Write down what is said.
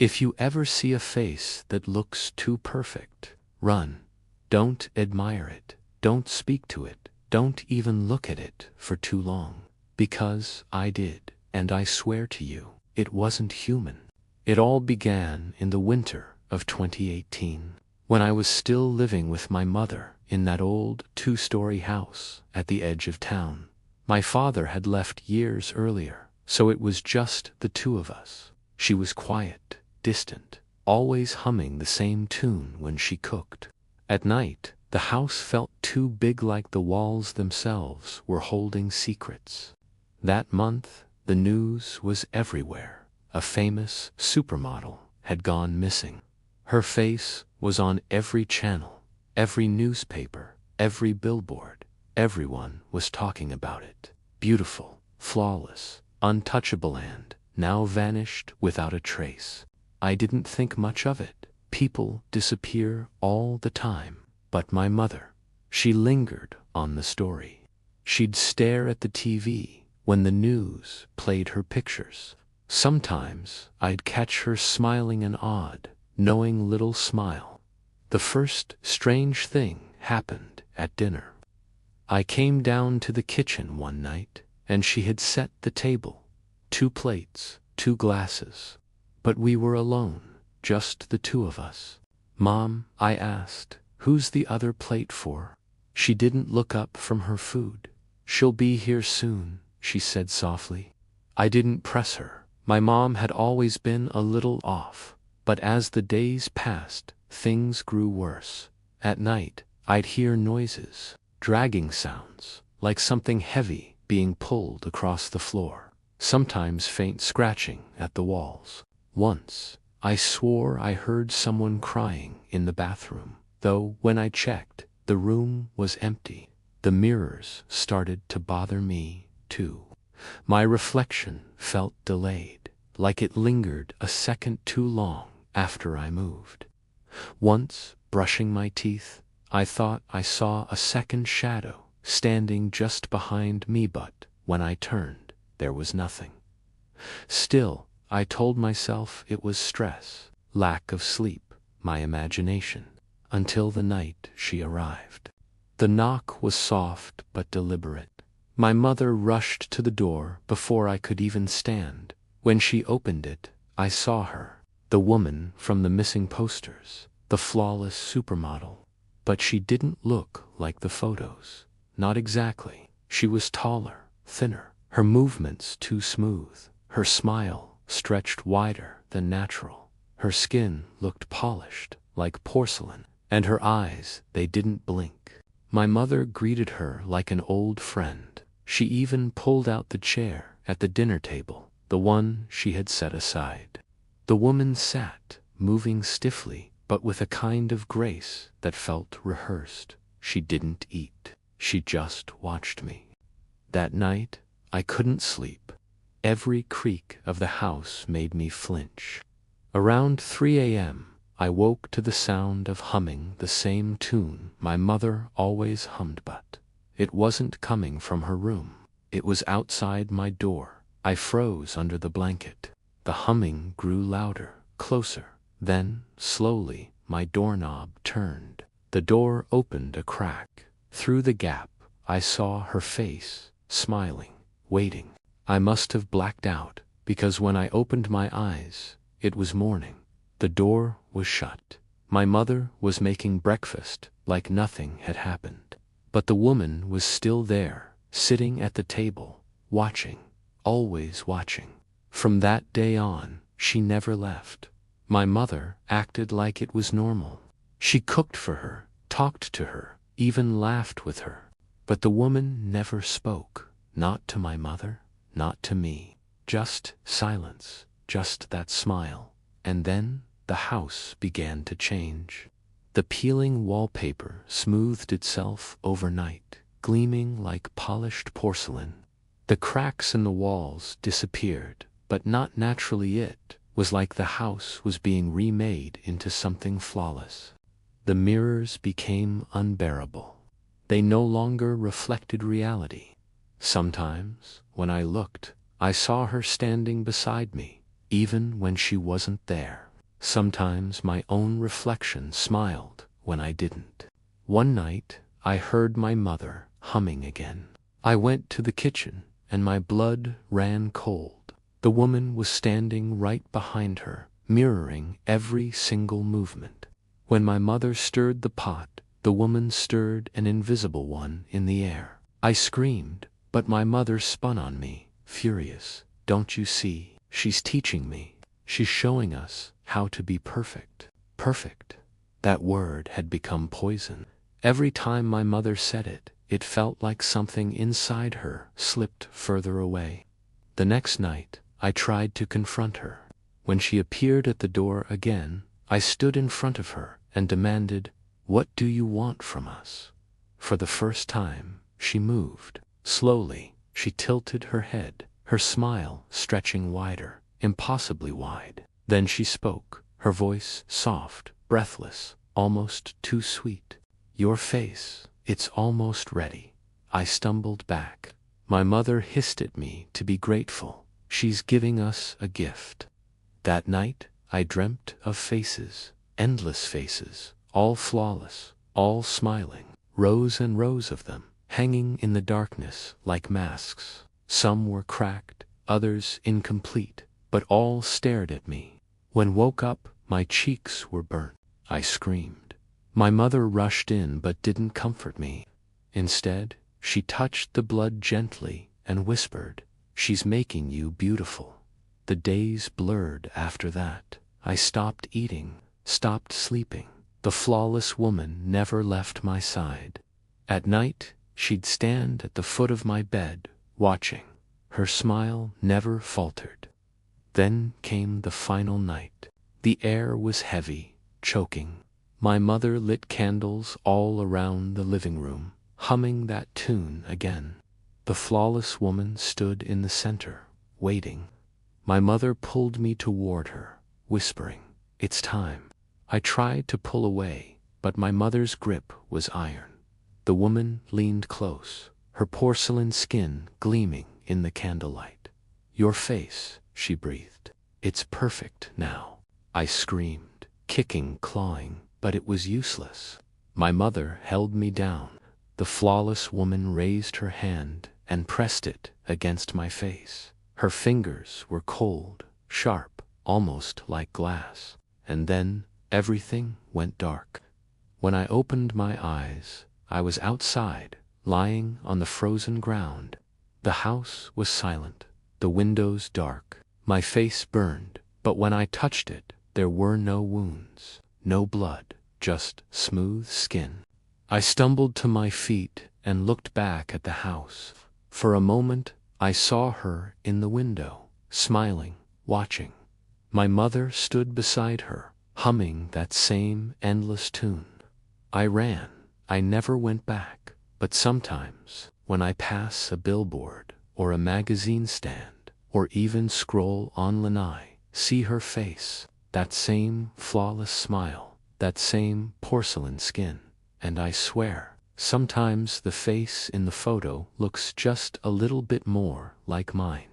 If you ever see a face that looks too perfect, run. Don't admire it. Don't speak to it. Don't even look at it for too long. Because I did, and I swear to you, it wasn't human. It all began in the winter of 2018, when I was still living with my mother in that old two-story house at the edge of town. My father had left years earlier, so it was just the two of us. She was quiet, distant, always humming the same tune when she cooked. At night, the house felt too big, like the walls themselves were holding secrets. That month, the news was everywhere. A famous supermodel had gone missing. Her face was on every channel, every newspaper, every billboard. Everyone was talking about it. Beautiful, flawless, untouchable, and now vanished without a trace. I didn't think much of it. People disappear all the time. But my mother, she lingered on the story. She'd stare at the TV when the news played her pictures. Sometimes I'd catch her smiling an odd, knowing little smile. The first strange thing happened at dinner. I came down to the kitchen one night, and she had set the table. 2 plates, 2 glasses. But we were alone, just the two of us. "Mom," I asked, "who's the other plate for?" She didn't look up from her food. "She'll be here soon," she said softly. I didn't press her. My mom had always been a little off, but as the days passed, things grew worse. At night, I'd hear noises, dragging sounds, like something heavy being pulled across the floor. Sometimes faint scratching at the walls. Once, I swore I heard someone crying in the bathroom, though when I checked, the room was empty. The mirrors started to bother me, too. My reflection felt delayed, like it lingered a second too long after I moved. Once, brushing my teeth, I thought I saw a second shadow standing just behind me, but when I turned, there was nothing. Still, I told myself it was stress, lack of sleep, my imagination, until the night she arrived. The knock was soft but deliberate. My mother rushed to the door before I could even stand. When she opened it, I saw her, the woman from the missing posters, the flawless supermodel. But she didn't look like the photos. Not exactly. She was taller, thinner, her movements too smooth, her smile stretched wider than natural. Her skin looked polished, like porcelain, and her eyes, they didn't blink. My mother greeted her like an old friend. She even pulled out the chair at the dinner table, the one she had set aside. The woman sat, moving stiffly, but with a kind of grace that felt rehearsed. She didn't eat. She just watched me. That night, I couldn't sleep. Every creak of the house made me flinch. Around 3 a.m., I woke to the sound of humming the same tune my mother always hummed, but it wasn't coming from her room. It was outside my door. I froze under the blanket. The humming grew louder, closer. Then, slowly, my doorknob turned. The door opened a crack. Through the gap, I saw her face, smiling, waiting. I must have blacked out, because when I opened my eyes, it was morning. The door was shut. My mother was making breakfast like nothing had happened. But the woman was still there, sitting at the table, watching, always watching. From that day on, she never left. My mother acted like it was normal. She cooked for her, talked to her, even laughed with her. But the woman never spoke, not to my mother, not to me. Just silence, just that smile. And then the house began to change. The peeling wallpaper smoothed itself overnight, gleaming like polished porcelain. The cracks in the walls disappeared, but not naturally. It was like the house was being remade into something flawless. The mirrors became unbearable. They no longer reflected reality. Sometimes, when I looked, I saw her standing beside me, even when she wasn't there. Sometimes my own reflection smiled when I didn't. One night, I heard my mother humming again. I went to the kitchen, and my blood ran cold. The woman was standing right behind her, mirroring every single movement. When my mother stirred the pot, the woman stirred an invisible one in the air. I screamed, but my mother spun on me, furious. Don't you see? She's teaching me. She's showing us how to be perfect. Perfect. That word had become poison. Every time my mother said it, it felt like something inside her slipped further away. The next night, I tried to confront her. When she appeared at the door again, I stood in front of her and demanded, "What do you want from us?" For the first time, she moved. Slowly, she tilted her head, her smile stretching wider, impossibly wide. Then she spoke, her voice soft, breathless, almost too sweet. "Your face, it's almost ready." I stumbled back. My mother hissed at me to be grateful. She's giving us a gift. That night, I dreamt of faces, endless faces, all flawless, all smiling, rows and rows of them, hanging in the darkness like masks. Some were cracked, others incomplete, but all stared at me. When woke up, my cheeks were burnt. I screamed. My mother rushed in but didn't comfort me. Instead, she touched the blood gently and whispered, "She's making you beautiful." The days blurred after that. I stopped eating, stopped sleeping. The flawless woman never left my side. At night, she'd stand at the foot of my bed, watching. Her smile never faltered. Then came the final night. The air was heavy, choking. My mother lit candles all around the living room, humming that tune again. The flawless woman stood in the center, waiting. My mother pulled me toward her, whispering, "It's time." I tried to pull away, but my mother's grip was iron. The woman leaned close, her porcelain skin gleaming in the candlelight. "Your face," she breathed. "It's perfect now." I screamed, kicking, clawing, but it was useless. My mother held me down. The flawless woman raised her hand and pressed it against my face. Her fingers were cold, sharp, almost like glass. And then everything went dark. When I opened my eyes, I was outside, lying on the frozen ground. The house was silent, the windows dark. My face burned, but when I touched it, there were no wounds, no blood, just smooth skin. I stumbled to my feet and looked back at the house. For a moment, I saw her in the window, smiling, watching. My mother stood beside her, humming that same endless tune. I ran. I never went back. But sometimes, when I pass a billboard, or a magazine stand, or even scroll online, I see her face, that same flawless smile, that same porcelain skin, and I swear, sometimes the face in the photo looks just a little bit more like mine.